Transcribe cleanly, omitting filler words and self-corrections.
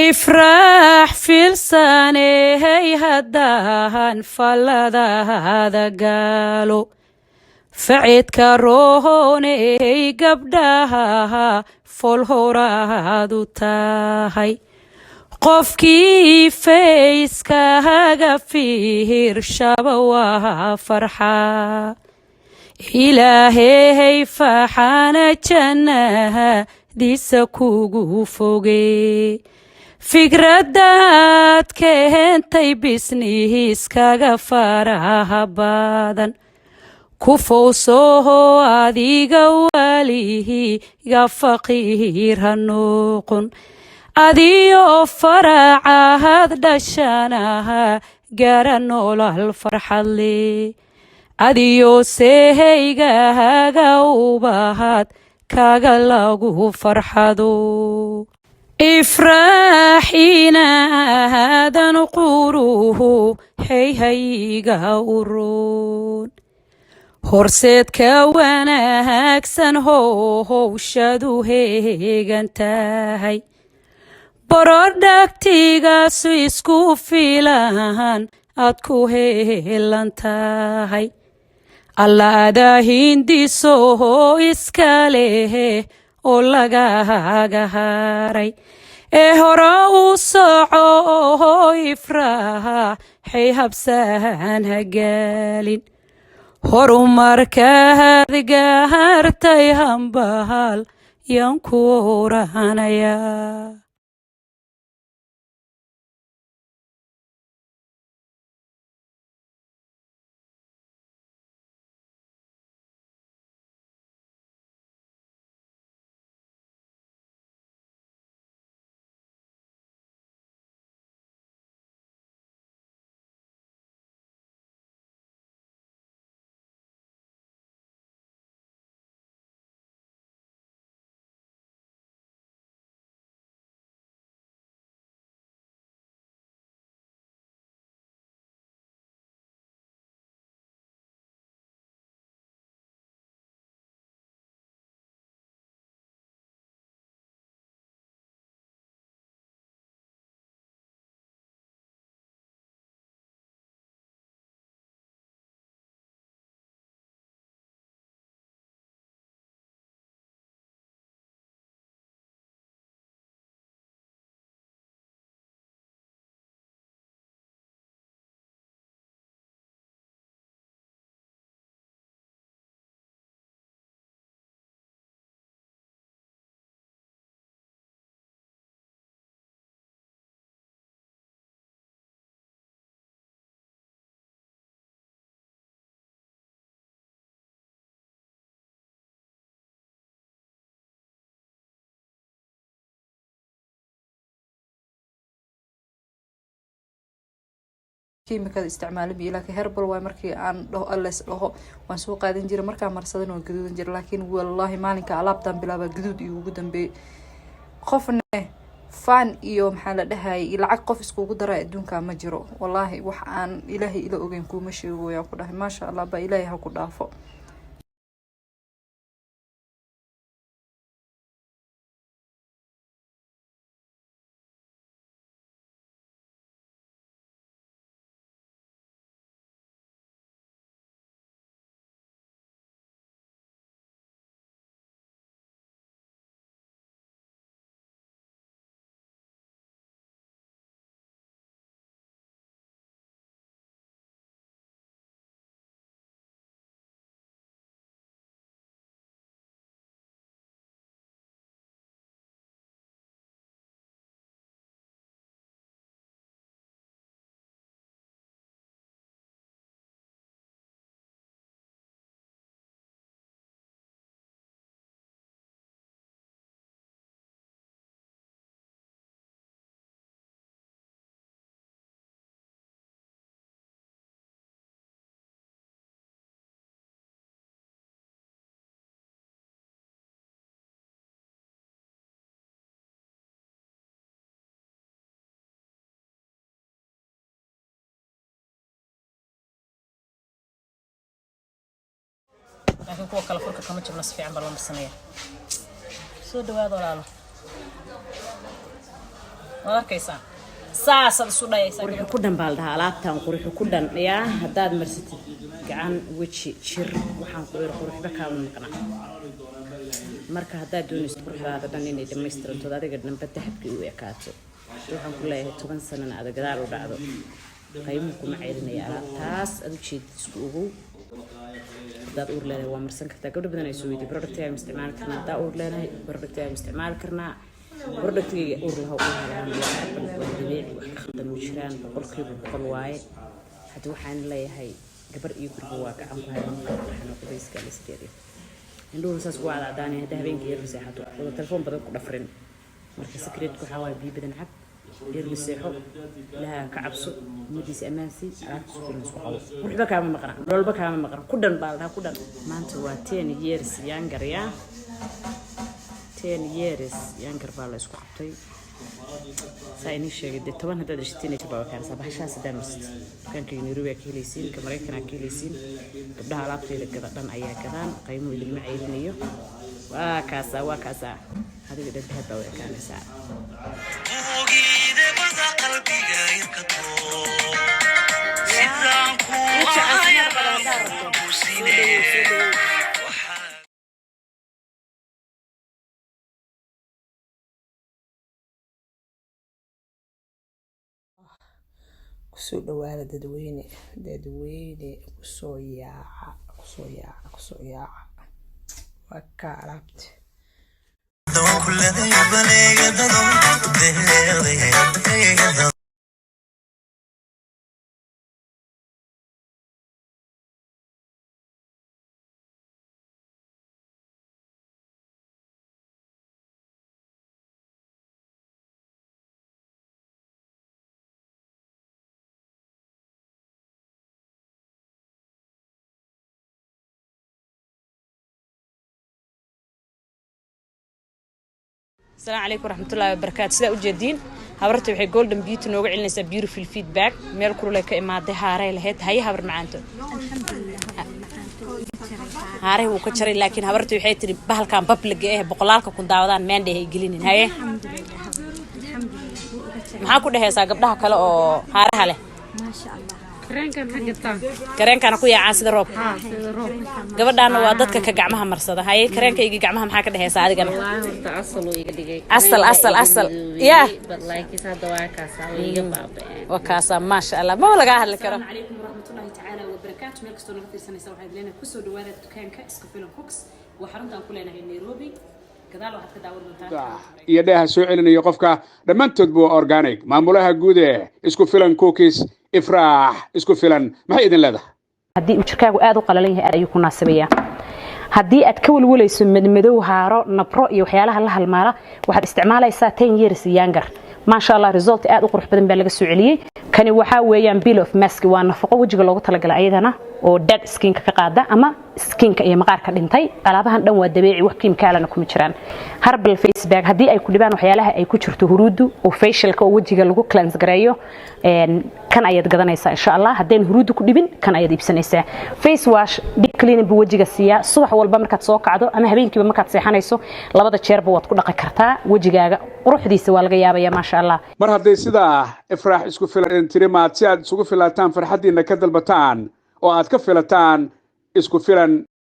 ifraax fiilsanehey haddahan falladaada gaalo facidka rooney gabdhaha folhoraadu tahay qofkii fayskahaga fiirshaba waa farxaa ilaahey faxana jannaha diisa kugu fogee fikradaad keentay bisnihiiskaga faraha badan ku fowsoho adiga walihiga faqiir ha noqon adiyo faracahad dhashanaha gara nolol farxadle adiyo seehaygahaga ubahad kaga lagu farxado ifraaxina aadan quruhu hayhayga uroon horseedka wanaagsan howshadu heegan tahay borodhagtigaasu isku filan aad ku heelan tahay allaada hindisoho iska lehe oo lagaga haray ee hore u soco ifraaxay habsaan hagaalin horumarkaad gaartay hambahal yaan ku oranayaa kiimikada isticmaalo biyo laakiin herbal way markii aan dhaho alles dhaho waan soo qaadan jiray markaa marsadan oo gaduudan jiray laakiin wallahi maalinka alaabtan bilaaba gaduud iyo ugu dambeeyay qofna fan iyo maxaa la dhahay lacag qof iskugu dara adduunka ma jiro wallahi wax aan ilaahay ila ogeyn kuma sheego yaa ku dhahay maasha Allah ba ilaahay ha ku dhaafo laakiin kuwa kala furka kama jabna si fiican baa loo marsanaya soo dhawaad walaalo waad arkaysaa saasad isu dhayaysaa qurux ku dhan baal dhahaa alaabtan qurux ku dhan yaa haddaad marsatid gacan weji jir waxaan ku iri quruxba kaama maqna marka haddaad doonaysid quruxdaada dhan inay dhammaystirantood adiga dhanba dahabkii u ekaato waxaan ku leeyahay 10 sanana adag gadaal u dhacdo qaymuhu kuma ceyrinaya alaabtaas aad u jeedid isku ogow haddaad uur leedahay waa marsan kartaa gabdho badan ay soo weydiiyey productiga ma isticmaali karnaa haddaa uur leedahay productiga ma isticmaali karnaa productiga uur lahaa u helaan waa dabiici wax ka khaldan u jiraan boqolkiiba boqol waaye hadda waxaan leeyahay gabar iyo guriga waa gacan ku hayan waxaan qodayska la sideeyo indhuhu saas waa cadaan hadda habeenkii yar seexato oo telefoon badan ku dhafrin marka secret ku xawaa biyo badan cab yar seexo la ka cabso madiis amaansi aad isku qabo wuxuu kaama maqran dolba kaama maqran ku dhan baalda ku dhan maanta waa 10 years younger ya 10 years younger baa la isku qabtay sayni sheegay 10 hadda dhishtiin ay baa ka sabaxshaas damis kan kii Nairobi ka helaysiin ka Mareykanka ka helaysiin gabdhaha alaabteeda gada dhan ayaa gadaan qaymo ilma ceyrinayo waa kaasa adiga dad baa way kaanaysaa kusoo dhawaada dadweyne kusoo yaaca waa ka alaabta السلام عليكم ورحمة الله وبركاته سلا وجدين هبرت وحي جولدن بيوتي نوغ علنيسا بيوتيفول فيدباك ميل كلو لك إمادة هاري لهيت هاي هبر معانتو الحمد لله هاري وكتشري لكن هبرت وحي تري بحال كان بابلق إيه بقلالك كون داودان مان دي هي قلينين هاي الحمد لله maxaa ku dhaheeysaa gabdhaha kale oo haaraha leh ma sha Allah kareenkan ku yaacaan sida roob gabadhaana waa dadka ka gacmaha marsada haye kareenkayga gacmaha maxaa ka dhaheeysaa adigana wallahi horta asal uu iga dhigay asal yeah but like is hada waa kaasa iga baabay waa kaasa ma sha Allah ma laga hadli karo assalamu alaykum warahmatullahi ta'ala wa barakatuh meel kasto naga fiirsanaysa waxaad leenahay ku soo dhawaada dukaanka iska filan Fox waxa runtaan ku leenahay Nairobi gadaal waxaad ka daawan doontaa iyo dheeha soo celinayo qofka dhammaantood buu organic maamulaha guud ee isku filan cookies ifraax isku filan maxay idin leedahay haddii uu jirkaagu aad u qalalan yahay ayuu ku naasabaya haddii aad ka walwalayso madmadow haaro nabro iyo waxyaalaha la halmaala waxaad isticmaalaysaa 10 years younger ما شاء الله result aad u qurux badan baa laga soo celiyay kani waxa weeyaan peel of mask waa nafaqo wajiga loogu talagalay ayadana oo dead skin ka qaada ama skin ka iyo maqaarka dhintay alaabahan dhan waa dabiici wax kiimikaalana kuma jiraan herbal face bag hadii ay ku dhibaan waxyaalaha ay ku jirto huruudu oo facialka oo wajiga lagu cleanse gareeyo kan ayaad gadanaysaa insha Allah hadeen huruudu ku dhibin kan ayaad iibsanaysaa face wash deep cleaning bu wajiga siiya subax walba markaad soo kacdo ama habeenkiiba markaad seexanayso labada jeerba waad ku dhaqi kartaa wajigaaga quruxdiisa waa laga yaabayaa ma sha Allah mar haddii sida ifraax isku filan tirimaad si aad isugu filataan farxadiina ka dalbataan oo aad ka filataan isku filan